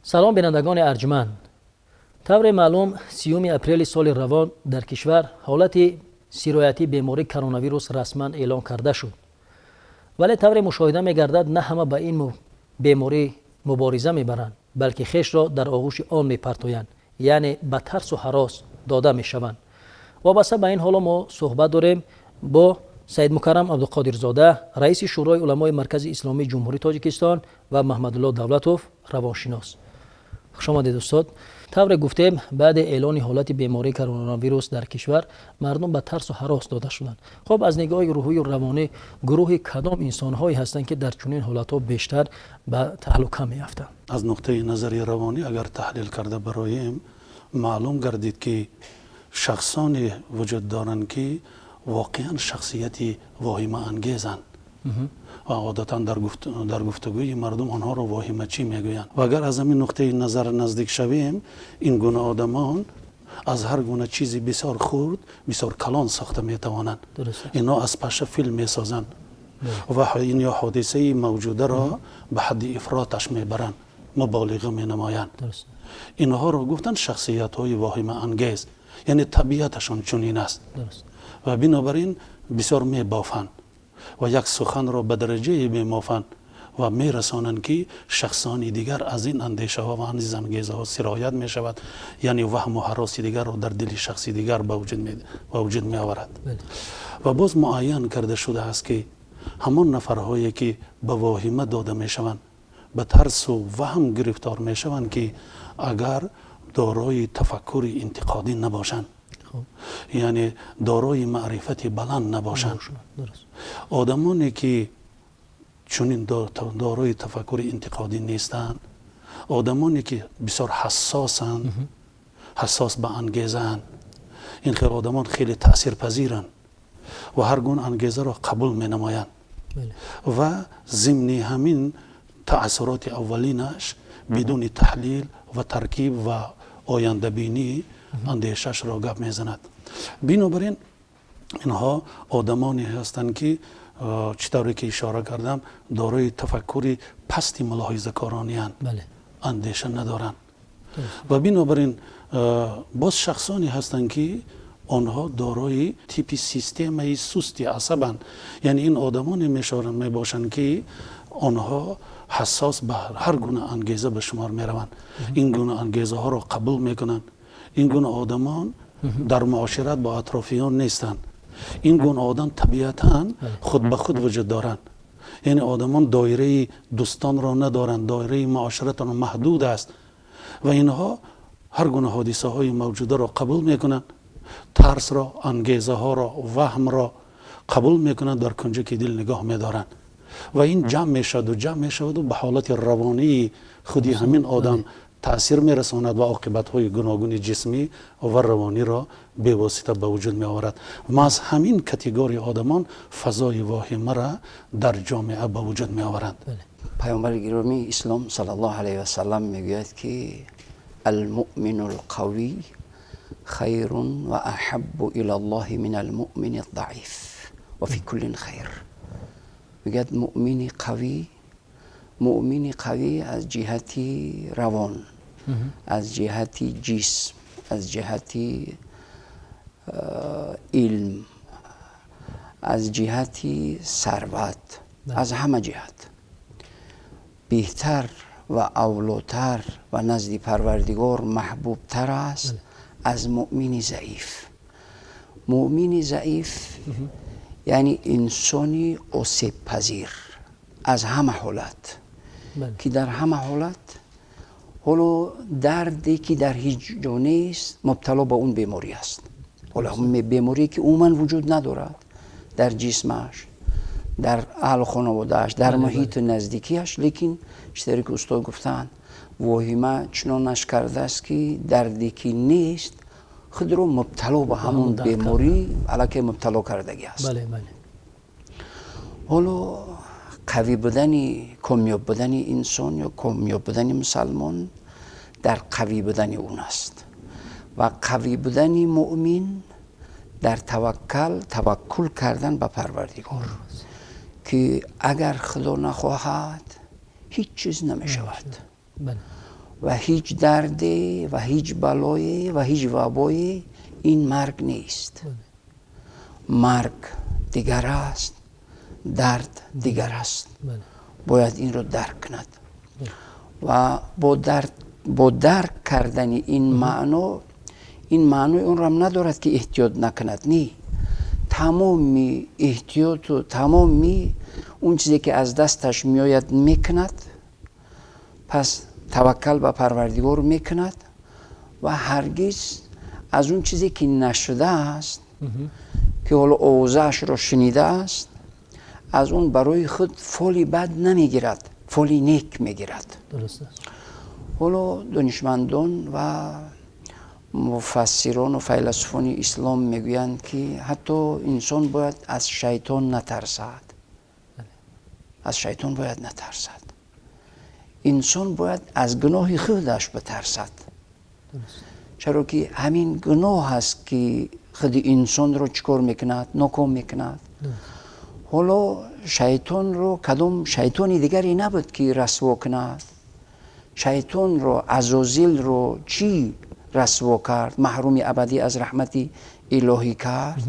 سلام بینندگان ارجمند. طور معلوم 30 اپریل سال روان در کشور حالت سرایتی بیماری کرونا ویروس رسما اعلام کرده شد. ولی طور مشاهده می گردد نه همه با این بیماری مبارزه می برند، بلکه خیش را در آغوش آن می پرتویند، یعنی به ترس و هراس داده می شوند. وابسته به این حالا ما صحبت داریم با سید مکرم عبدالقادرزاده، رئیس شورای علمای مرکز اسلامی جمهوری تاجیکستان و محمد الله دولتوف، روانشناس. خوش آمدید استاد. طور گفتیم بعد اعلان حالت بیماری کرونا ویروس در کشور مردم به ترس و هراس داده شدند. خب از نگاه روحی و روانی گروه کدام انسان‌هایی هستند که در چنین حالت‌ها بیشتر به تهلکه می‌افتند؟ از نقطه نظر روانی اگر تحلیل کرده برایم معلوم گردید که شخصانی وجود دارند که واقعا شخصیتی واهمه انگیزند و عادتا در گفتگوی مردم آنها را واهمه چی میگویند. و اگر از همین نقطه نظر نزدیک شویم، این گونه آدمان از هر گونه چیزی بسیار خرد بسیار کلان ساخته میتوانند. اینا از پشه فیلم میسازند و این یا حادثه موجوده را به حد افراطش میبرند، مبالغه مینمایند. اینها را گفتن شخصیت های واهمه انگیز، یعنی طبیعتشان چنین است و بنابراین بسیار میبافند و یک سخن را به درجه میمافند و میرسانند که شخصانی دیگر از این اندیشه ها و از این انگیزه ها سرایت می شود، یعنی وهم و هراس دیگر را در دل شخصی دیگر به وجود می آورد. و باز معین کرده شده است که همان نفرهایی که به واهمه داده می شوند، به ترس و وهم گرفتار می شوند که اگر دارای تفکر انتقادی نباشند، یعنی دارای معرفت بلند نباشند، آدمانی که چنین دارای تفکر انتقادی نیستند، آدمانی که بسیار حساسند، حساس به انگیزند، این خیلی آدمان خیلی تأثیر پذیرند و هر گونه انگیزه را قبول می نمایند و ضمن همین تأثیرات اولینش بدون تحلیل و ترکیب و آینده بینی اندیشش را گپ میزند. بنابراین اینها آدمانی هستند که چطوری که اشاره کردم دارای تفکری پستی ملاحظه کارانی هستند، اندیشه ندارند و بنابراین باز شخصانی هستند که آنها دارای تیپی سیستم سستی عصبند، یعنی این آدمانی می باشند که آنها حساس به هر گونه انگیزه به شمار می روند، این گونه انگیزه ها را قبول می کنند. این گونه آدمان در معاشرت با اطرافیان نیستند. این گونه آدم طبیعتاً خود به خود وجود دارند، یعنی آدمان دایره دوستان را ندارند، دایره معاشرت را محدود است و اینها هر گونه حادثه های موجوده را قبول می کنند، ترس را، انگیزه ها را، وهم را قبول می کنند، در کنجه که دل نگاه می دارند و این جمع می شود و به حالت روانی خودی همین آدم تأثیر می رساند و عاقبت های گوناگون جسمی و روانی را به واسطه به وجود می آورد. ما از همین کاتگوری آدمان فضای واهمه را در جامعه به وجود می آورند. پیامبر گرامی اسلام صلی الله علیه و سلم می گوید که المؤمن القوی خیر و احب الی الله من المؤمن الضعیف و فی کل خیر. میگه مؤمن قوی از جهتی روان، از جهتی جسم، از جهتی علم، از جهتی ثروت، از همه جهت بهتر و اولاتر و نزد پروردگار محبوب تر است از مؤمن ضعیف. مؤمن ضعیف یعنی انسانی آسیب پذیر از همه حالت، که در همه حالت حالا دردی که در هیچ جا نیست مبتلا به اون بیماری است. حالا بیماری که عموما وجود ندارد در جسمش، در اهل خانوادهش، در محیط نزدیکیش، لیکن چطوری که استاد گفتن واهمه چنانش کرده است که دردی که نیست خود رو مبتلا به همون بیماری علاکه مبتلا کردگی است. حالا قوی بودنی، کامیاب بودنی انسان یا کامیاب بودنی مسلمان در قوی بودنی اون است و قوی بودنی مؤمن در توکل کردن به پروردگار که اگر خدا نخواهد هیچ چیز نمی شود و هیچ دردی و هیچ بلایی و هیچ وبایی این مرگ نیست. مرگ دیگر است، درد دیگر است. باید این رو درک کند و با درک کردن این معنی اون رو هم ندارد که احتیاط نکند. نه، تمامی احتیاط و تمامی اون چیزی که از دستش میآید میکند، پس توکل به پروردگار میکند و هرگز از اون چیزی که نشده است که حالا اوضاعش رو شنیده است، از اون برای خود فولی بد نمیگیرد، فولی نیک میگیرد. درست است. حالا دانشمندان و مفسران و فیلسوفان اسلام میگویند که حتی انسان باید از شیطان نترسد. از شیطان باید نترسد. انسان باید از گناه خودش بترسد. چرا که همین گناه هست که خود انسان رو چکار میکند؟ ناکام میکند. حالا شیطان رو کدام شیطانی دیگری نبود که رسوا کند. شیطان رو، عزازیل رو چی رسوا کرد؟ محروم ابدی از رحمت الهی کرد.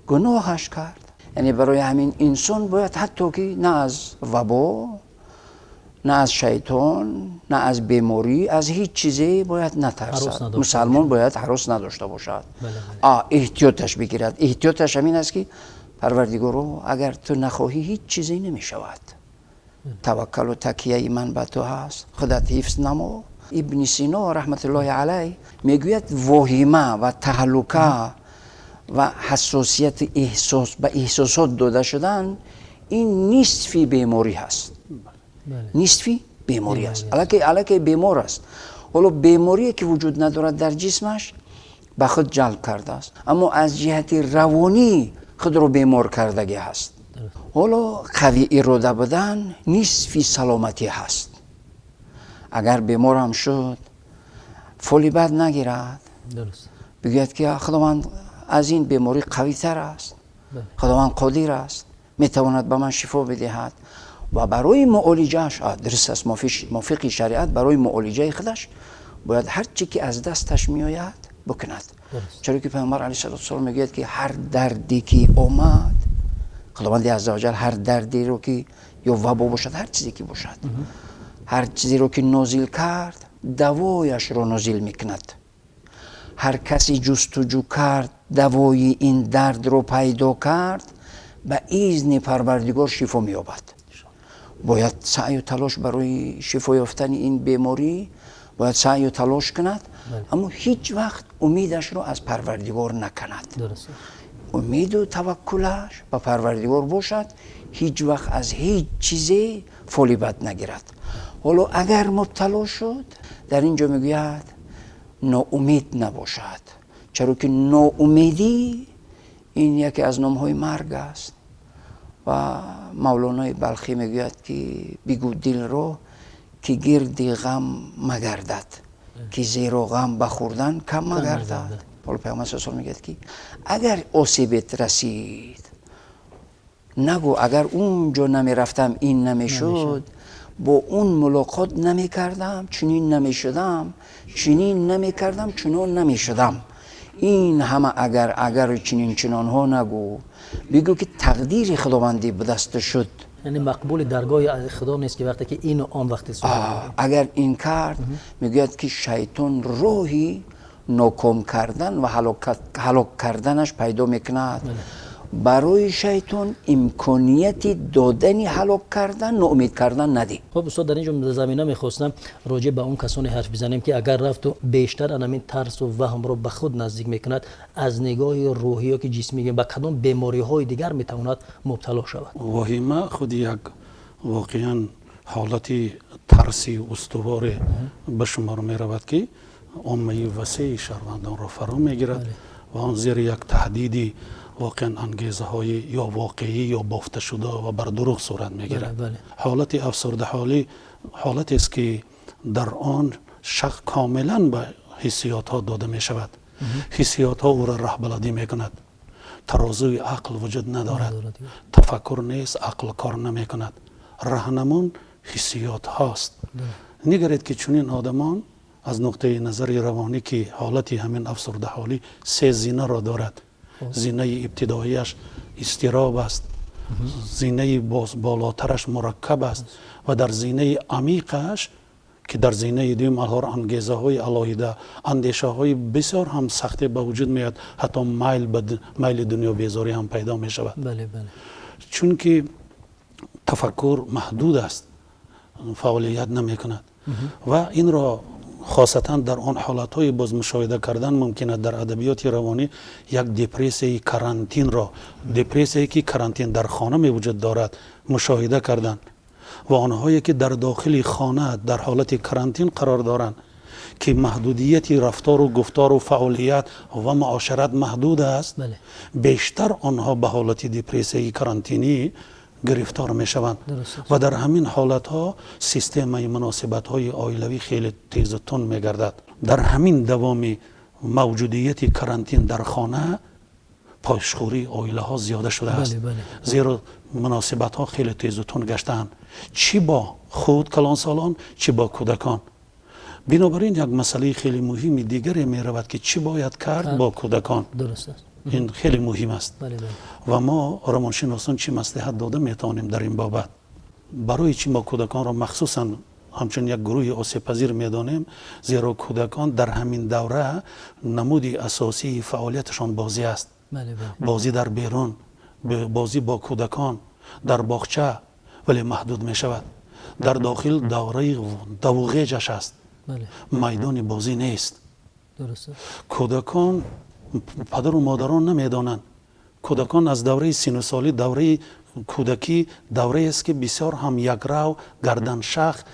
گناهش کرد. یعنی برای همین انسان باید حتی که نه از وبا، نه از شیطان، نه از بیماری، از هیچ چیزی باید نترسد. مسلمان باید هراس نداشته باشد. احتیاطش بگیرد. احتیاطش همین است که پروردگارو اگر تو نخواهی هیچ چیزی نمی شود. توکل و تکیه من به تو هست، خودت حفظ نما. ابن سینا رحمت الله علیه میگوید وهمه و تهلکه و حساسیت به احساسات داده شدن این نصفی بیماری هست. نصفی بیماری است. الکی بیمار است. حالا بیماری که وجود ندارد در جسمش به خود جلب کرده است، اما از جهت روانی خود رو بیمار کردگی هست. حالا قوی اراده بودن نصفی سلامتی هست. اگر بیمار هم شد فولی بد نگیرد، بگوید که خداوند از این بیماری قوی تر است، خداوند قادر است، میتواند به من شفا بدهد و برای معالجهش درست است. موافق شریعت برای معالجه خودش باید هر چی که از دستش میآید بکند. چرا که پیامبر علیه السلام میگوید که هر دردی که اومد، خداوند عزوجل هر دردی رو که یا وبا باشد، هر چیزی که باشد، هر چیزی رو که نازل کرد دوایش رو نازل میکند. هر کسی جستجو کرد دوای این درد رو پیدا کرد، به اذن پروردگار شفا مییابد. باید سعی و تلاش برای شفا یافتن این بیماری باید سعی و تلاش کند، اما هیچ وقت امیدش رو از پروردگار نکند. درسته. امید و توکلش به پروردگار باشد، هیچ وقت از هیچ چیزی فولی بد نگیرد. حالا اگر مبتلا شد، در اینجا میگوید ناامید نباشد. چرا که ناامیدی این یکی از نامهای مرگ است و مولانا بلخی میگوید که بگو دل رو که گرد غم مگردد، که زیرا غم بخوردن کم مگردد. حالا پیامبر صلی الله علیه و آله میگه که اگر آسیبت رسید نگو اگر اونجا نمیرفتم این نمیشد، با اون ملاقات نمیکردم چنین نمیشدم، چنین نمیکردم چنان نمیشدم. این همه اگر چنین چنان ها نگو، بگو که تقدیر خداوندی به دست شد. یعنی مقبول درگاه خدا نیست که وقتی که این و آن وقتی اگر این کرد میگوید که شیطان راهی ناکام کردن و هلاک کردنش پیدا میکند. برای شیطان امکانیت دادن هلاک کردن، ناامید کردن ندی. خب استاد، در اینجا زمینه میخواستم راجع به اون کسانی حرف بزنیم که اگر رفت و بیشتر همین ترس و وهم رو به خود نزدیک میکند، از نگاه روحی یا که جسمی به کدام بیماری های دیگر میتواند مبتلا شود؟ وهمه خود یک واقعا حالتی ترسی استوار به شمار میرود که عامه وسیع شهروندان را فرا میگیرد و آن زیر یک تهدیدی واقعا انگیزه های یا واقعی یا بافته شده و بر دروغ صورت میگیرد. حالت افسرده حالی حالتی است که در آن شخص کاملا به حسیات ها داده می شود. حسیات ها او را رهبردی می کند. ترازوی عقل وجود ندارد. تفکر نیست، عقل کار نمی کند. راهنمون حسیات هاست. نگرید که چنین آدمان از نقطه نظر روانی که حالتی همین افسرده حالی 3 زینه را دارد. زینه ابتداییش اضطراب است، زینه بالاترش مرکب است و در زینه عمیقش که در زینه دوم الان انگیزه های علاهیده، اندیشه های بسیار هم سختی به وجود میاد، حتی میل دنیا بیزاری هم پیدا می شود. بله بله. چون که تفکر محدود است، فعالیت نمی کند و این را خاصتا در آن حالتهای باز مشاهده کردن ممکنه در ادبیات روانی یک دپرسی کرانتین را، دپرسی که کرانتین در خانه می وجود دارد مشاهده کردن و آنهایی که در داخل خانه در حالت کرانتین قرار دارند که محدودیت رفتار و گفتار و فعالیت و معاشرت محدود است، بله. بیشتر آنها به حالت دپرسی کرانتینی گرفتار می شوند و در همین حالت ها سیستم مناسبت های عائلوی خیلی تیز و تند می گردد. در همین دوام موجودیت کرانتین در خانه پایشخوری عائله ها زیاده شده است. بله. زیرا مناسبت ها خیلی تیز و تند گشتند، چی با خود کلانسالان چی با کودکان. بنابراین یک مسئله خیلی مهمی دیگری می رود که چی باید کرد با کودکان. درست است. این خیلی مهم است. بله. و ما روانشناسان چی مصلحت داده میتوانیم در این بابت؟ برای چی ما کودکان را مخصوصا همچون یک گروه آسیب پذیر میدانیم؟ زیرا کودکان در همین دوره نمودی اساسی فعالیتشان بازی است. بله. بازی در بیرون، بازی با کودکان در باغچه، ولی محدود می شود. در داخل دوره دوغیجش است. بله. میدان بازی نیست. درست. کودکان پدر و مادران نمیدانند. کودکان از دوره سینوسالی، دوره کودکی دوره است که بسیار هم یکرو، گردن شخ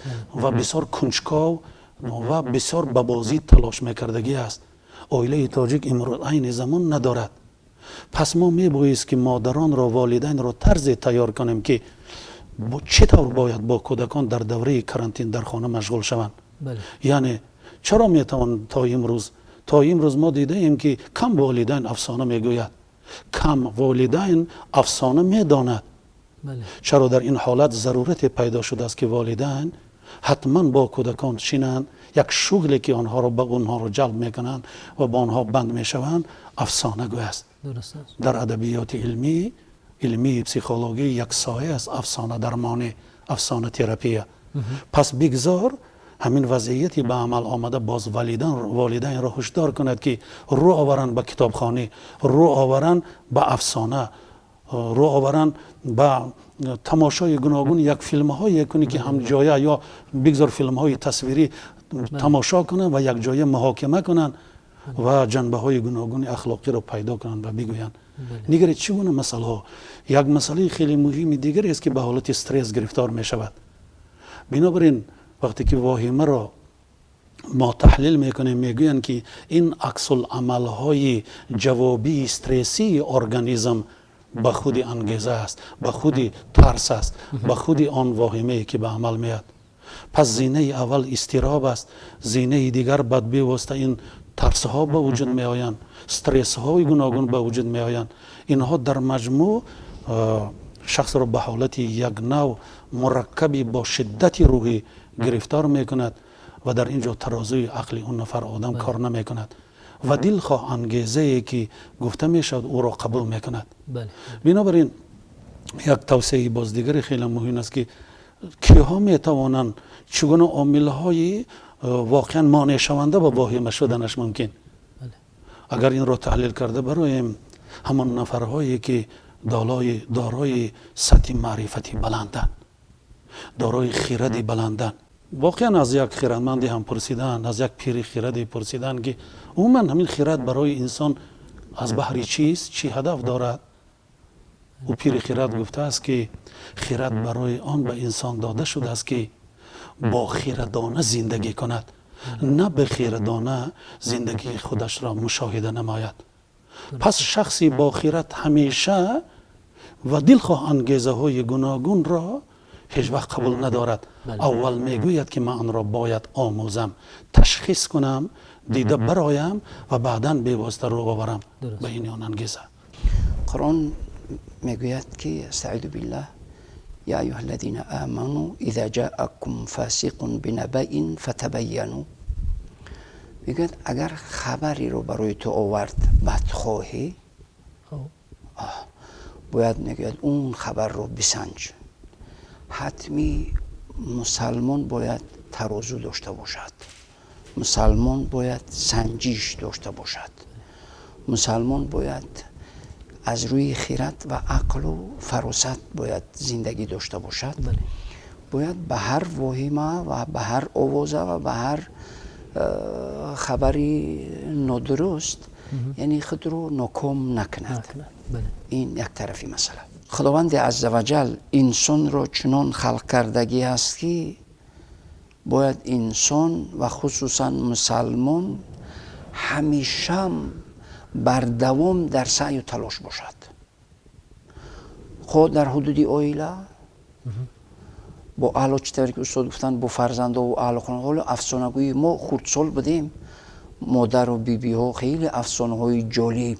و بسیار کنجکاو و بسیار به بازی تلاش میکردگی است. عائله تاجیک امروز این زمان ندارد. پس ما میبایست که مادران را، والدین را طرز تیار کنیم که چطور باید با کودکان در دوره کرانتین در خانه مشغول شوند. بله. یعنی چرا میتوان تا امروز ما دیده ایم که کم والدین افسانه میگوید، کم والدین افسانه میداند. بله. چرا در این حالت ضرورت پیدا شده است که والدین حتما با کودکان شینند، یک شغلی که آنها را به آنها را جلب میکنند و با آنها بند میشوند افسانه گوی است. درست است. در ادبیات علمی پسیخولوژی یک سایه است افسانه درمانی، افسانه تراپی. پس بگذار همین وضعیتی به عمل آمده باز والدین را هشدار کند که رو آورند به کتابخانه، رو آورند به افسانه، رو آورند به تماشای گوناگون یک فیلم های کنی که هم جایه یا بگذار فیلم های تصویری تماشا کنند و یک جایه محاکمه کنند و جنبه های گوناگون اخلاقی را پیدا کنند و بگویند. نگرید چگونه مسئله ها. یک مسئله خیلی مهم دیگر است که به حالت استرس گرفتار می شود. بنابراین وقتی که واهمه را ما تحلیل میکنیم میگویند که این عکس العمل های جوابی استرسی ارگانیسم به خود انگیزه است، به خود ترس است، به خود آن واهمه که به عمل میاد. پس زینه اول اضطراب است، زینه دیگر بدبی واسطه این ترس ها به وجود می آیند، استرس های گوناگون به وجود می آیند. اینها در مجموع شخص را به حالت یک نوع مرکبی با شدت روحی گرفتار می کند و در اینجا ترازوی عقلی اون نفر آدم کار نمی کند و دلخواه انگیزه ای که گفته می شود او را قبول می کند. بنابراین یک توصیه باز دیگر خیلی مهم است که کیها می توانند چگونه عامل های واقعا مانع شونده با واهمه شدنش ممکن. اگر این را تحلیل کرده برایم همان نفرهایی که دارای سطح معرفتی بلندن، دارای خیردی بلندن. واقعا از یک خیرمندی هم پرسیدن، از یک پیر خیردی پرسیدن که عموما همین خیرد برای انسان از بحر چیست، چی هدف دارد؟ او پیر خیرد گفته است که خیرد برای آن به انسان داده شده است که با خیردانه زندگی کند، نه به خیردانه زندگی خودش را مشاهده نماید. پس شخصی با خیرت همیشه و دلخواه انگیزه های گوناگون را هیچ وقت قبول ندارد. اول میگوید که من آن را باید آموزم، تشخیص کنم، دیده برایم و بعداً به واسطه رو آورم به این آن انگیزه. قرآن میگوید که استعیذ بالله یا ایها الذین آمنوا اذا جاءکم فاسق بنبأ فتبینوا، میگه اگر خبری رو برای تو آورد بدخواهی، باید میگه اون خبر رو بسنج. حتمی مسلمان باید ترازو داشته باشد، مسلمان باید سنجش داشته باشد، مسلمان باید از روی خیرت و عقل و فراست باید زندگی داشته باشد. باید به هر واهمه و به هر آوازه و به هر خبری نادرست یعنی خود رو ناکام نکند. این یک طرفی مسئله. خداوند عزوجل انسان رو چنان خلق کردگی است که باید انسان و خصوصا مسلمان همیشه بر دوام در سعی و تلاش باشد. خود در حدود عائله با اهل چطوری که استاد گفتن با فرزند و اهل خانواده، افسانه‌گویی ما خردسال بودیم، مادر و بیبی ها خیلی افسانه های جالب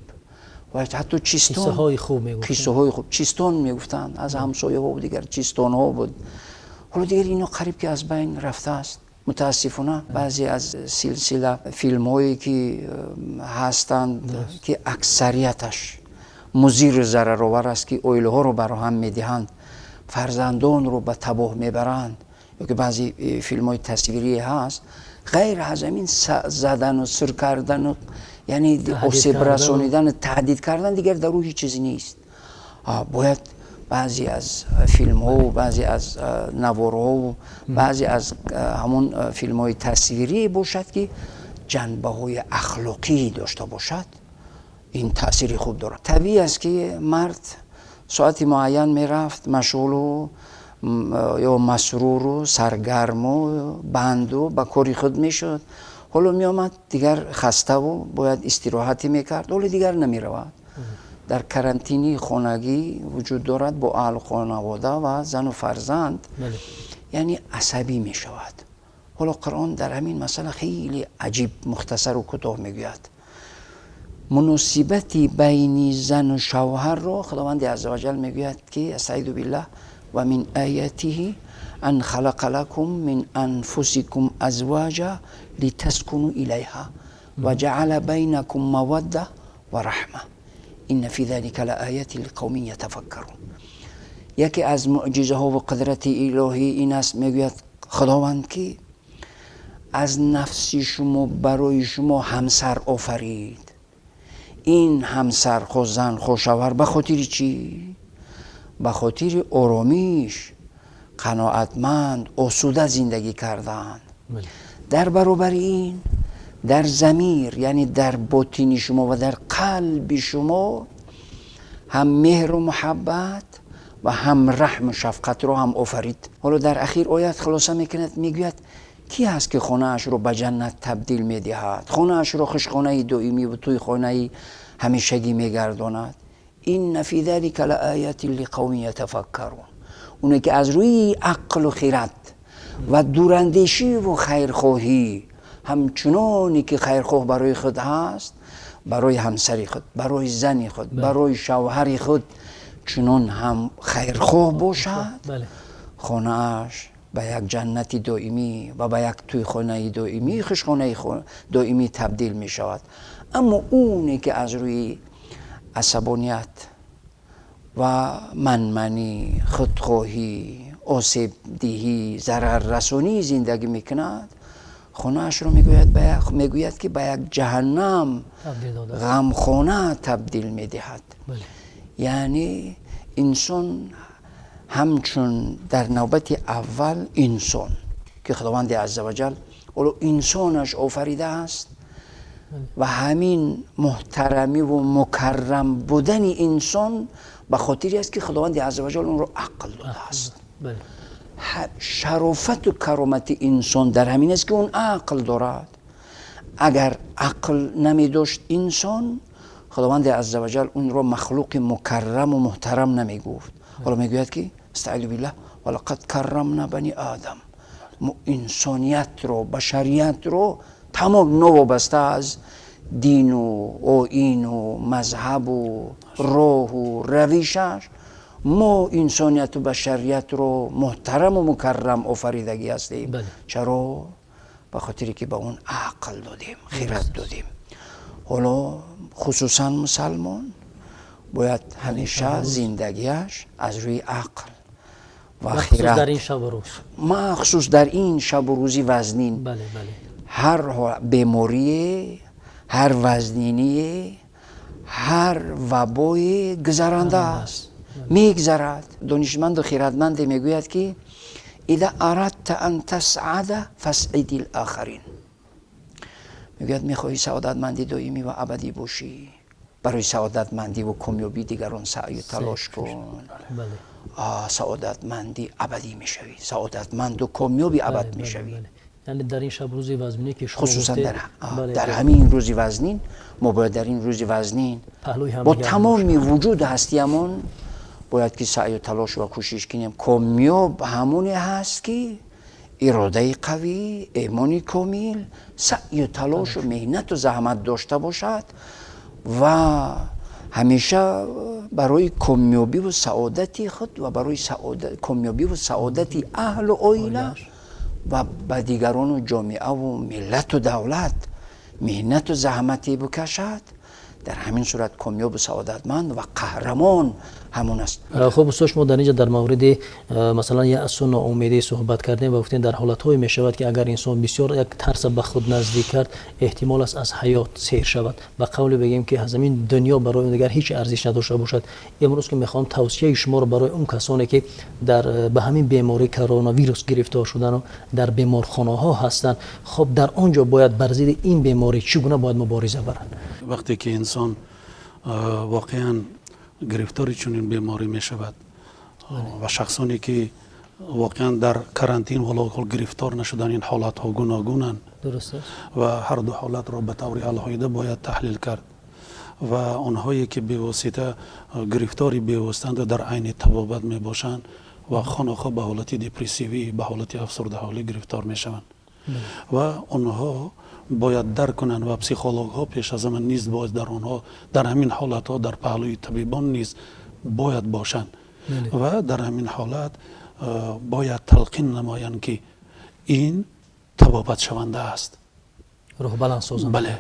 و حتی چیستان، قصه های خوب میگفتن، قصه های خوب چیستان میگفتن از همسایه ها و دیگر چیستان ها بود. حالا دیگر اینو قریب که از بین رفته است. متاسفانه بعضی از سلسله فیلم هایی که هستند که اکثریتش مضر ضررآور است که عائله ها رو برا هم میدهند، فرزندان رو به تباه میبرند، یا که بعضی فیلم های تصویری هست غیر از این زدن و سر کردن و یعنی آسیب رسانیدن، تهدید کردن، دیگر در روی چیزی نیست. باید بعضی از فیلم ها و بعضی از نوارها و بعضی از همون فیلم های تصویری باشد که جنبه های اخلاقی داشته باشد. این تأثیری خوب دارد. طبیعی است که مرد ساعتی معین می رفت مشغول و یا مسرور و سرگرم و بند و به کاری خود می شد. حالا می آمد دیگر خسته و باید استراحتی می کرد، حالا دیگر نمی رود. در کرانتینی خانگی وجود دارد با اهل خانواده و زن و فرزند، یعنی عصبی می شود. حالا قرآن در همین مسئله خیلی عجیب مختصر و کوتاه می گوید. مناسبتی بین زن و شوهر رو خداوند عزوجل می گوید که استعیذ بالله و من آیاته ان خلق لكم من انفسكم ازواجا لتسكنوا الیها و جعل بینکم موده و رحمه ان فی ذلک لآیات لقوم یتفکرون. یکی از معجزه ها و قدرت الهی این است، میگوید خداوند که از نفس شما برای شما همسر آفرید. این همسر خو زن خو شوهر به خاطر چی؟ به خاطر آرامیش، قناعتمند، آسوده زندگی کردن. در برابر این در ضمیر یعنی در باطن شما و در قلب شما هم مهر و محبت و هم رحم و شفقت رو هم آفرید. حالا در اخیر آیت خلاصه میکند، میگوید کی هست که خانه اش رو به جنت تبدیل میدهد، خانه اش رو خوشخانه دائمی و توی خانه همیشگی میگرداند. این فی ذلک لآیات لقوم یتفکرون. اونه که از روی عقل و خیرت و دوراندیشی و خیرخواهی همچنانی که خیرخواه برای خود هست، برای همسری خود، برای زنی خود، برای شوهری خود چنان هم خیرخواه باشد، خانه‌اش به یک جنتی دائمی و به یک توی خانه دائمی، خوشخانه دائمی تبدیل می شود. اما اونی که از روی عصبانیت و منمنی، خودخواهی، آسیب دهی، ضرر رسانی زندگی میکند، خانه‌اش رو میگوید که به یک جهنم غمخانه تبدیل میدهد. یعنی انسان همچون در نوبت اول انسان که خداوند عزوجل انسانش آفریده است و همین محترمی و مکرم بودن انسان به خاطری است که خداوند عزوجل اون رو عقل داده است. شرافت و کرامت انسان در همین است که اون عقل دارد. اگر عقل نمی داشت انسان، خداوند عزوجل اون رو مخلوق مکرم و محترم نمی گفت. حالا می گوید که استعیذ بالله ولقد کرمنا بنی آدم، انسانیت رو، بشریت رو تمام نوابسته از دین و آیین و مذهب و راه و رویشش ما انسانیت و بشریت رو محترم و مکرم آفریدگی هستیم. بله. چرا؟ به خاطری که به اون عقل دادیم، خیرت دادیم. حالا خصوصا مسلمان باید همیشه زندگیش از روی عقل و خیرت، در این شب و روز، مخصوص در این شب و روزی وزنین، بله بله، هر بیماری، هر وزنینی، هر وبای گذرانده است، میگذرد. دانشمند و خیرتمند میگوید که اذا اردت ان تسعد فاسعد الاخرین. میگوید میخواهی سعادتمندی دائمی و ابدی باشی، برای سعادتمندی و کامیابی دیگران سعی و تلاش کن. بله. سعادتمندی ابدی میشوی، سعادتمند و کامیابی ابد میشوی. یعنی در این شب روزی وزنینی که شما خصوصا بله در همین روزی وزنین، ما باید در این روزی وزنین با تمام وجود هستیمون باید که سعی و تلاش و کوشش کنیم. کامیاب همونی هست که اراده قوی، ایمان کامل، سعی و تلاش و مهنت و زحمت داشته باشد و همیشه برای کامیابی و سعادت خود و برای کامیابی و سعادت اهل و عائله و به دیگران و جامعه و ملت و دولت مهنت و زحمتی بکشد. در همین صورت کامیاب و سعادتمند و قهرمان همون است. خب استاد، ما در اینجا در مورد مثلا یأس و ناامیدی صحبت کردیم و گفتیم در حالت‌های می شود که اگر انسان بسیار یک ترس به خود نزدیک کرد، احتمال است از حیات سیر شود و قول بگیم که از این دنیا برای اون دیگر هیچ ارزش نداشته باشد. امروز که میخوام توصیه شما رو برای اون کسانی که در به همین بیماری کرونا ویروس گرفتار شدن و در بیمارخانه ها هستند، خب در آنجا باید بر ضد این بیماری چگونه باید مبارزه برند؟ وقتی که انسان واقعا گرفتار چنین بیماری می شود و شخصانی که واقعا در کرانتین ولی گرفتار نشدن، این حالات ها گوناگونن. درست است. و هر دو حالت را به طور علایده باید تحلیل کرد و آنهایی که به واسطه گرفتاری بیوستند در عین طبابت می باشند و خانخواه به حالت دپرسیوی، به حالت افسرده حالی گرفتار می شوند و آنها باید درک کنند و پسیخولوگ ها پیش از من نیز باید در آنها در همین حالت ها در پهلوی طبیبان نیز باید باشند و در همین حالت باید تلقین نمایند که این طبابت شونده است، روح بلند سازنده. بله.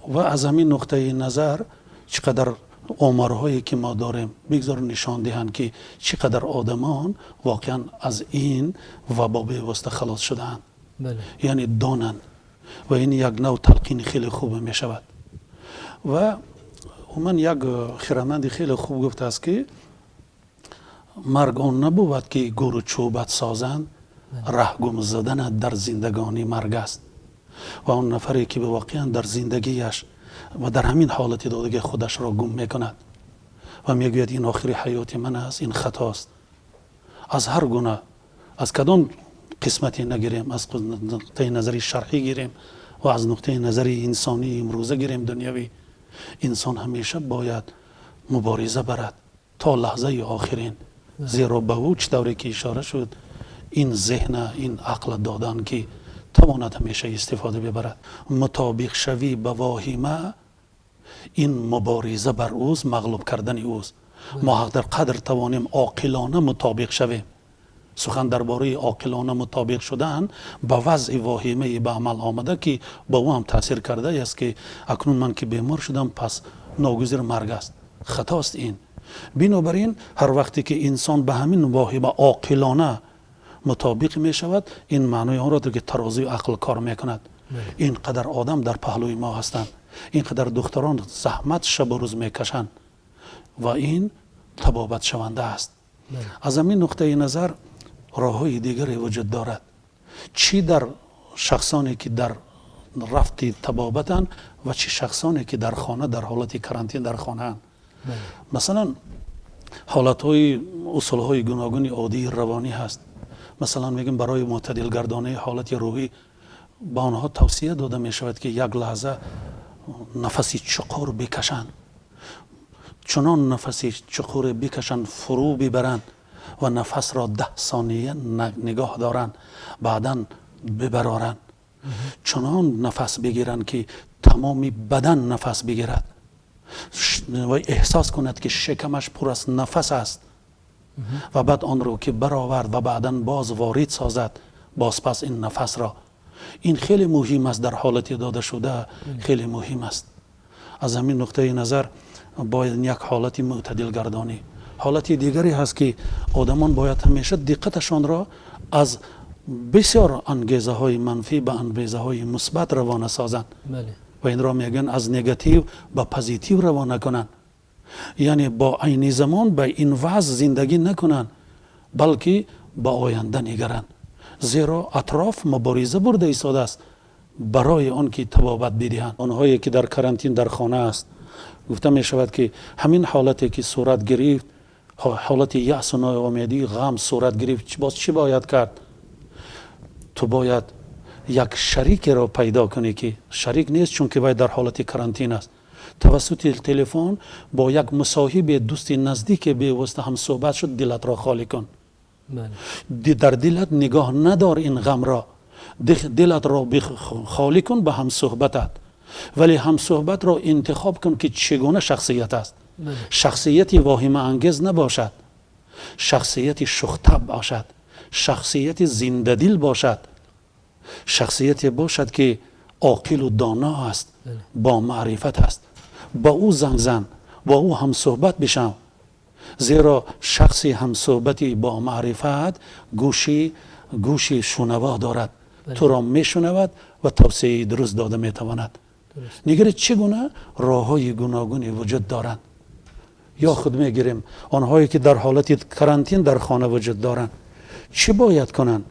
و از همین نقطه نظر چقدر آمارهایی که ما داریم بگذار نشان دهند که چقدر آدمان واقعا از این وبا واسطه خلاص شدند. بله. یعنی دانن و این یک نوع تلقین خیلی خوب می شود. و من یک خیرمند خیلی خوب گفته است که مرگ آن نبود که گور و چوبت سازند، رهگم زدن در زندگانی مرگ است. و اون نفری که به واقعا در زندگیش و در همین حالت دادگی خودش را گم می کند و می گوید این آخری حیات من است، این خطاست. از هر گونه، از کدام قسمتی نگیریم، از نقطه نظری شرعی گیریم و از نقطه نظری انسانی امروزه گیریم دنیوی، انسان همیشه باید مبارزه برد تا لحظه آخرین. زیرا به او طوری که اشاره شد، این ذهن، این عقل دادن که تواند همیشه استفاده ببرد. مطابق شوی به واهمه، این مبارزه بر اوز، مغلوب کردن اوز. ما در قدر توانیم عاقلانه مطابق شویم. سخن درباره عاقلانه مطابق شدن با وضع واهمه به عمل آمده که با او هم تاثیر کرده است که اکنون من که بیمار شدم پس ناگزیر مرگ است. خطاست این. بنابراین هر وقتی که انسان به همین واهمه عاقلانه مطابق می شود، این معنی آن را در که ترازوی عقل کار می کند. اینقدر آدم در پهلوی ما هستند، اینقدر دختران زحمت شب و روز می کشند و این طبابت شونده است. از همین نقطه نظر راه‌های دیگری وجود دارد، چی در شخصانی که در رفت طبابتن و چی شخصانی که در خانه در حالت کرانتین در خانه هستند. مثلا حالت‌های اصول‌های گوناگون عادی روانی هست. مثلا میگیم برای معتدل گردانه حالت روحی با آنها توصیه داده می شود که یک لحظه نفسی چقور بکشند، چنان نفسی چقور بکشند فرو ببرند و نفس را 10 ثانیه نگاه دارند، بعدا ببرارند. چنان نفس بگیرند که تمامی بدن نفس بگیرد و احساس کند که شکمش پر از نفس است و بعد آن رو که برآورد و بعداً باز وارد سازد بازپس این نفس را. این خیلی مهم است، در حالت داده شده خیلی مهم است. از همین نقطه نظر باید یک حالت معتدل گردانی. حالت دیگری هست که آدمان باید همیشه دقتشان را از بسیار انگیزه های منفی به انگیزه های مثبت روانه سازند و این را میگن از نگاتیو به پوزیتیو روانه کنند. یعنی با عین زمان به این وضع زندگی نکنند بلکه به آینده نگرند، زیرا اطراف مبارزه برده ایستاده است برای آن که تبابت بدهند. آنهایی که در کرانتین در خانه است، گفته می شود که همین حالتی که صورت گرفت، حالت یأس و ناامیدی، غم صورت گرفت، باز چی باید کرد؟ تو باید یک شریک را پیدا کنی که شریک نیست چون که باید در حالت کرانتین است. توسط تلفن با یک مصاحب دوست نزدیک به واسطه هم صحبت شد، دلت را خالی کن. در دلت نگاه ندار این غم را، دلت را خالی کن به هم صحبتت، ولی هم صحبت را انتخاب کن که چگونه شخصیت است. شخصیتی واهمه انگیز نباشد، شخصیتی شخطب باشد، شخصیتی زنده دل باشد، شخصیتی باشد که عاقل و دانا است، با معرفت است. با او زنگ زن، با او هم صحبت بشم، زیرا شخصی هم صحبتی با معرفت گوشی شنوا دارد، تو را میشنود و توصیه درست داده میتواند. نگرید چگونه راه های گوناگونی وجود دارند. یا خود میگیریم آنهایی که در حالت کرانتین در خانه وجود دارند چی باید کنند؟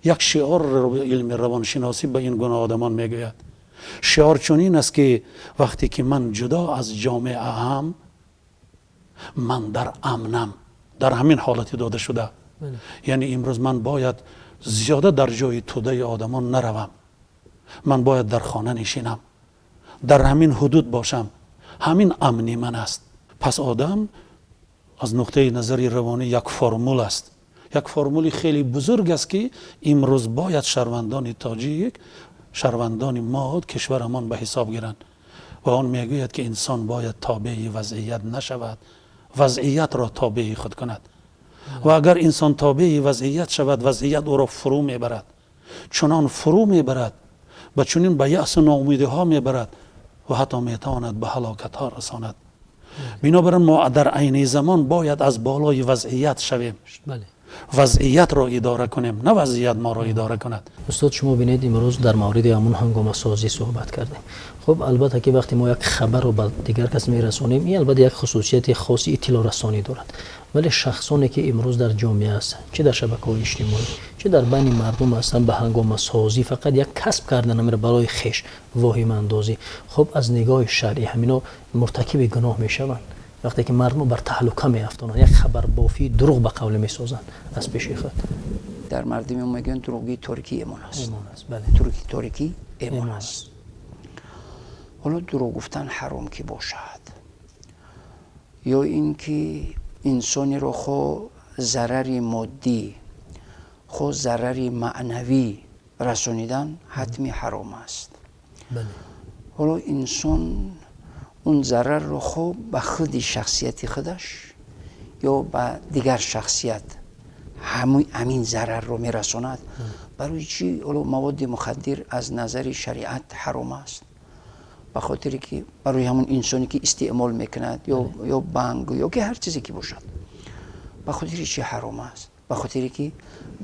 یک شعار علم روانشناسی به این گونه آدمان میگوید. شعار چنین است که وقتی که من جدا از جامعه هم، من در امنم. در همین حالتی داده شده. یعنی امروز من باید زیاده در جای توده آدمان نروم، من باید در خانه نشینم، در همین حدود باشم، همین امنی من است. پس آدم از نقطه نظری روانی یک فرمول است، یک فرمولی خیلی بزرگ است که امروز باید شهروندان تاجیک، شهروندان ما کشورمان به حساب گیرند و آن میگوید که انسان باید تابع وضعیت نشود، وضعیت را تابع خود کند. و اگر انسان تابع وضعیت شود، وضعیت او را فرو میبرد، چنان فرو میبرد و چنین به یأس و ناامیدی ها میبرد و حتی میتواند به هلاکت ها رساند. بنابراین ما در عین زمان باید از بالای وضعیت شویم، وضعیت را اداره کنیم، نه وضعیت ما را اداره کند. استاد شما بینید امروز در مورد همون هنگامه سازی صحبت کردیم. خب البته که وقتی ما یک خبر رو به دیگر کس میرسونیم، این البته یک خصوصیت خاصی اطلاع رسانی دارد، ولی شخصانی که امروز در جامعه هستند، چه در شبکه‌های اجتماعی چه در بین مردم هستند، به هنگامه سازی فقط یک کسب کردن امر برای خویش واهمه اندازی، خب از نگاه شرعی همینا مرتکب گناه میشوند. وقتی که مردم بر تهلکه میافتند، یک خبر بافی دروغ به قول میسازند از پیش خود. در مردم میگن دروغی ترکی ایمان است. بله. ترکی ایمان است. حالا دروغ گفتن حرام کی باشد، یا اینکه انسانی رو خو ضرری مادی، خو ضرری معنوی رسانیدن حتمی حرام است. بله. حالا انسان اون ضرر رو خو به خود شخصیت خودش یا به دیگر شخصیت همین ضرر رو میرساند. برای چی؟ حالا مواد مخدر از نظر شریعت حرام است، به خاطری که برای همون انسانی که استعمال میکند یا بانگ یا که هر چیزی که باشد، به خاطری چی حرام است؟ به خاطری که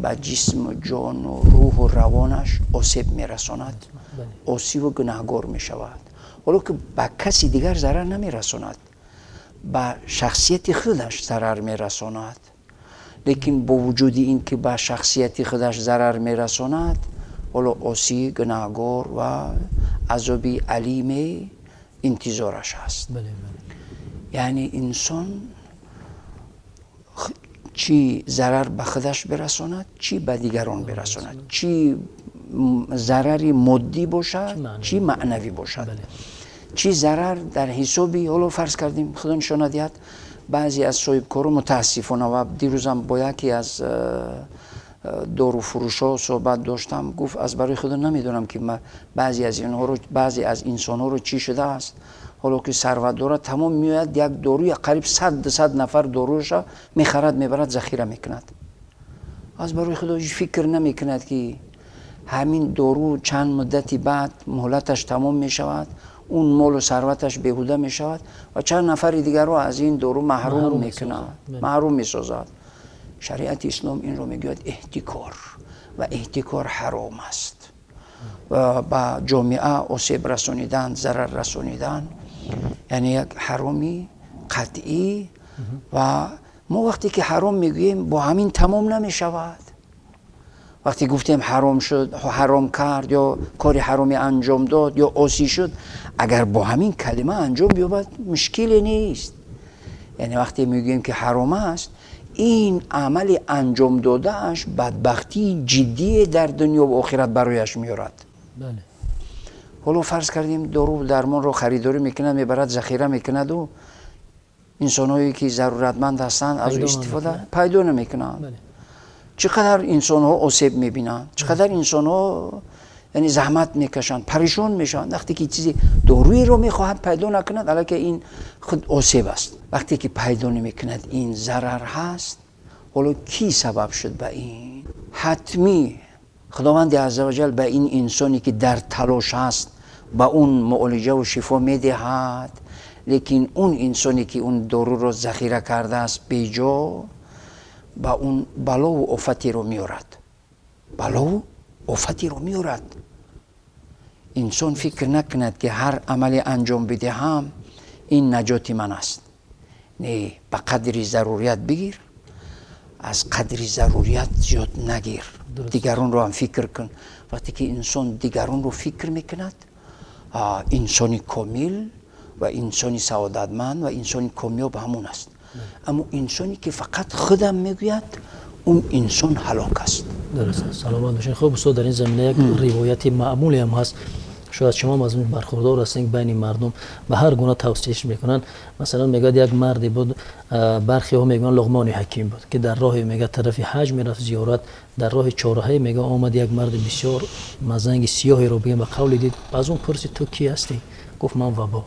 به جسم و جان و روح و روانش آسیب میرساند، آسیب و گناهگار میشود. حالا که به کسی دیگر ضرر نمیرساند، به شخصیت خودش ضرر میرساند، لیکن با وجود این که به شخصیت خودش ضرر میرساند، حالا آسی، گناهگار و عذابی علیم انتظارش است. بله. یعنی انسان چی ضرر به خودش برساند، چی به دیگران برساند، چی ضرری مادی باشد، چی معنوی باشد. بله. چی ضرر در حسابی، حالا فرض کردیم خدا نشان ندهد بعضی از صاحبکارا متاسفانه، و دیروزم با یکی از دارو فروشا صحبت داشتم، گفت از برای خود نمیدونم که بعضی از انسان ها رو چی شده است، حالا که ثروت داره تمام میاد یک داروی قریب 100 نفر داروش میخرد میبرد ذخیره میکند. از برای خود فکر نمیکند که همین دارو چند مدتی بعد مهلتش تمام میشود، اون مال و ثروتش بیهوده میشود و چند نفر دیگر رو از این دارو محروم میکند، محروم میسازد. شریعت اسلام این رو میگوید احتکار، و احتکار حرام است و با جامعه آسیب رسانیدن، ضرر رسانیدن، یعنی یک حرامی قطعی. و ما وقتی که حرام میگوییم با همین تمام نمیشود. وقتی گفتیم حرام شد، حرام کرد یا کاری حرامی انجام داد یا عاصی شد، اگر با همین کلمه انجام بیابد مشکلی نیست. یعنی وقتی میگوییم که حرام است، این عمل انجام دادهش بدبختی جدی در دنیا و آخرت برایش میارد. بله. حالا فرض کردیم دارو درمان رو خریداری میکند، میبرد ذخیره میکند و انسانهایی که ضرورتمند هستند از استفاده پیدا نمیکنند. بله. چقدر انسان ها آسیب میبینند، چقدر انسان ها یعنی زحمت میکشند، پریشان میشند. وقتی که چیزی دارویی رو میخواهد پیدا نکند، البته این خود آسیب است. وقتی که پیدا نمیکند این ضرر هست. حالا کی سبب شد به این؟ حتمی خداوند عزوجل به این انسانی که در تلاش هست با اون معالجه و شفا میدهد، لیکن اون انسانی که اون دارو رو ذخیره کرده است بیجا، با اون بلا و آفتی رو میارد. بلا و آفتی رو میارد. انسان فکر نکند که هر عملی انجام بدهم این نجات من است. نه، به قدری ضروریت بگیر، از قدری ضروریت زیاد نگیر. دیگران رو هم فکر کن. وقتی که انسان دیگران رو فکر میکند، انسانی کامل و انسانی سعادتمند و انسانی کامیاب همون است. اما انسانی که فقط خودم میگوید، اون انسان هلاک است. درست. سلامت باشین. خب استاد، در این زمینه یک روایتی معمولی هم هست، شاید شما از اون برخوردار هستین، بین مردم به هر گونه توصیهش میکنن. مثلا میگه یک مردی بود، برخی ها میگن لقمان حکیم بود که در راه میگه طرف حج میرفت زیارت، در راه چهارراه میگه آمد یک مرد بسیار مزنگ سیاهی رو بگیم به قول دید. از اون پرسید تو کی هستی؟ گفت من وبا.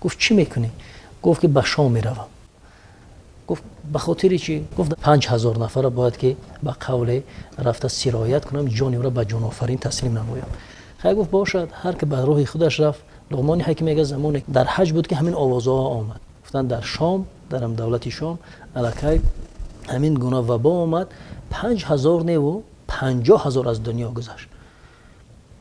گفت چی میکنی؟ گفت که به شام میروم. گفت به خاطر چی؟ گفت 5000 نفر باید که به قول رفته سرایت کنم، جانی را به جان آفرین تسلیم نمایم. خیلی گفت باشد. هر که به راه خودش رفت. لقمان حکیم میگه زمانی در حج بود که همین آوازها آمد، گفتن در شام، در دولت شام الکی همین گونه وبا آمد، 5000 نه و 50000 از دنیا گذشت.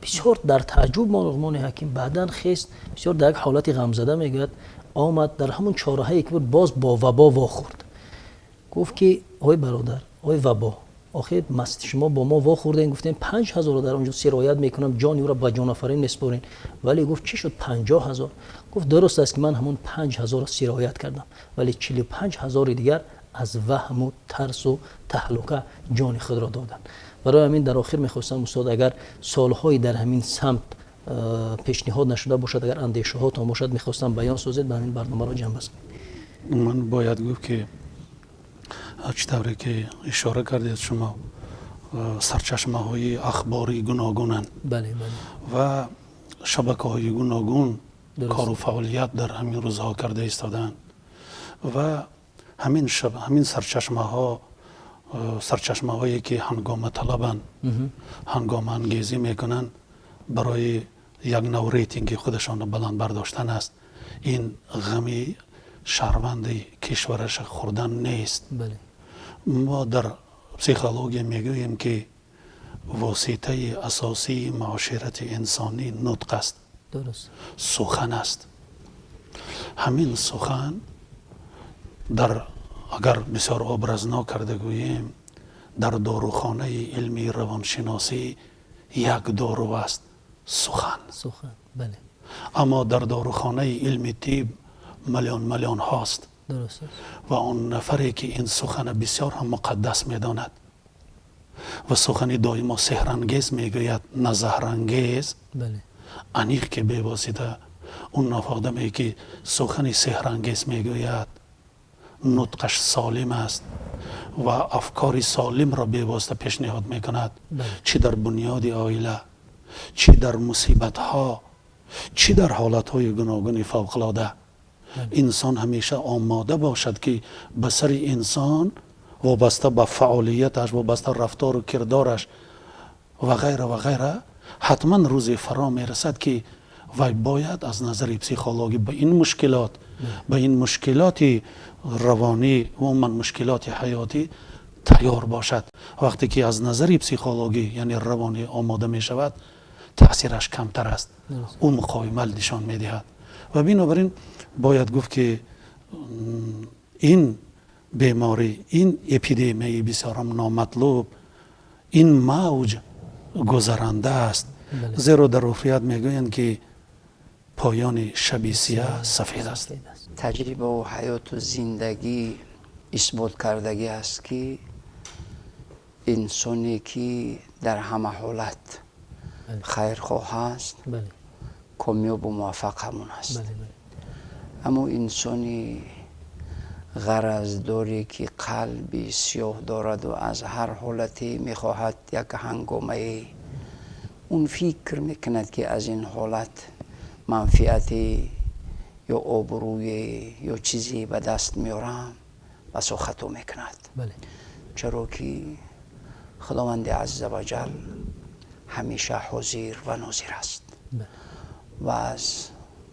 بسیار در تعجب لقمان حکیم بعداً خیست، بسیار در یک حالت غمزده میگه آمد در همون چهارراهی که بود، باز با وبا واخورد. گفت که آی برادر، آی وبا، آخه مست شما با ما واخوردین، گفتین 5000 در اونجا سرایت میکنم، جان او را به جان آفرین نسپارین. ولی گفت چی شد 50000؟ گفت درست است که من همون 5000 سرایت کردم، ولی 45000 دیگر از وهم و ترس و تهلکه جان خود را دادن. برای همین در آخر میخواستم استاد اگر سالهایی در همین سمت پیشنهاد نشده باشد، اگر اندیشه ها تا باشد، میخواستم بیان سازید، به همین برنامه را جمع بسازید. من باید گفت که چطوری که اشاره کردید شما، سرچشمه های اخباری گوناگونند. بله بله. و شبکه های گوناگون کار و فعالیت در همین روزها کرده ایستادند و همین سرچشمه هایی که هنگامه طلبند، هنگامه انگیزی میکنند برای یک نوع ریتینگ خودشان را بلند برداشتن است. این غمی شهروند کشورش خوردن نیست. بله. ما در پسیخولوژی میگوییم که واسطه اساسی معاشرت انسانی نطق است. درست. سخن است. همین سخن اگر بسیار ابرزناک کرده گوییم، در داروخانه علمی روانشناسی یک دارو است، سخن. بله. اما در داروخانه علمی طب میلیون هاست. درست. و اون نفری که این سخن بسیار هم مقدس میداند و سخنی دائما سحرانگیز میگوید، نه زهرانگیز. بله. انیق که به واسطه اون آدمی که سخنی سحرانگیز میگوید نطقش سالم است و افکار سالم را بی‌واسطه پیشنهاد میکند، چی در بنیاد عائله، چی در مصیبت ها، چی در حالت های گوناگون فوق العاده. انسان همیشه آماده باشد که به سر انسان وابسته به فعالیتش، وابسته رفتار و کردارش و غیره و غیره، حتما روزی فرا میرسد که وی باید از نظر پسیخولوژی به این مشکلات، به این مشکلات روانی و من مشکلات حیاتی تیار باشد. وقتی که از نظر پسیخولوژی یعنی روانی آماده می شود، تاثیرش کمتر است، او مقاومت نشان می دهد. و بنابراین باید گفت که این بیماری، این اپیدمی بسیار نامطلوب، این موج گذرنده است. زیرا در روحیات میگویند که پایان شب سیاه سفید است. تجربه و حیات و زندگی اثبات کردگی است که انسانی که در همه حالت خیرخواه است کامیاب و موفق همون است. اما انسانی غرض داری که قلبی سیاه دارد و از هر حالتی میخواهد یک هنگامه اون فکر میکند که از این حالت منفعتی یا آبروی یا چیزی به دست میارم، بس خطا میکند. چرا که خداوند عزوجل همیشه حاضر و ناظر است و از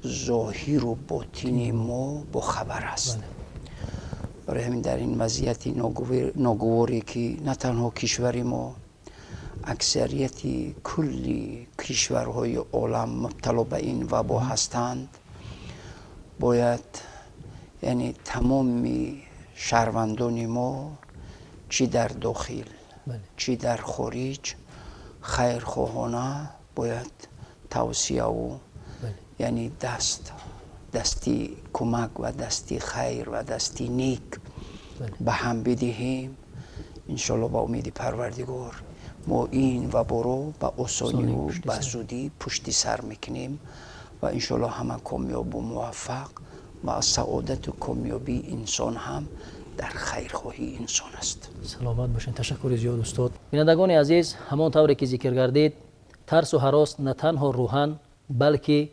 ظاهر و باطن ما با خبر است. برای همین در این وضعیت ناگواری که نه تنها کشور ما، اکثریت کلی کشورهای عالم مبتلا به این وبا هستند، باید یعنی تمام شهروندان ما چی در داخل چی در خارج خیرخواهانه باید توصیه و یعنی دستی کمک و دستی خیر و دستی نیک به هم بدهیم. انشالله با امید پروردگار ما این وبا رو به آسانی و به زودی پشت سر میکنیم و انشالله همه کامیاب و موفق و از سعادت و کامیابی انسان هم در خیرخواهی انسان است. سلامت باشین. تشکر زیاد استاد. بینندگان عزیز، همان طوری که ذکر گردید، ترس و هراس نه تنها روحاً بلکه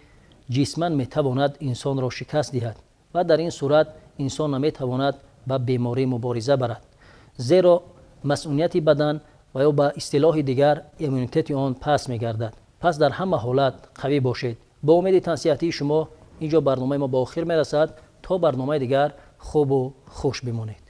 جسماً میتواند انسان را شکست دهد و در این صورت انسان نمیتواند با بیماری مبارزه برد، زیرا مسئولیت بدن و یا با اصطلاح دیگر ایمونیته آن پس میگردد. پس در همه حالت قوی باشید. با امید تنصیحاتی شما اینجا برنامه ما به آخر میرسد. تا برنامه دیگر خوب و خوش بمانید.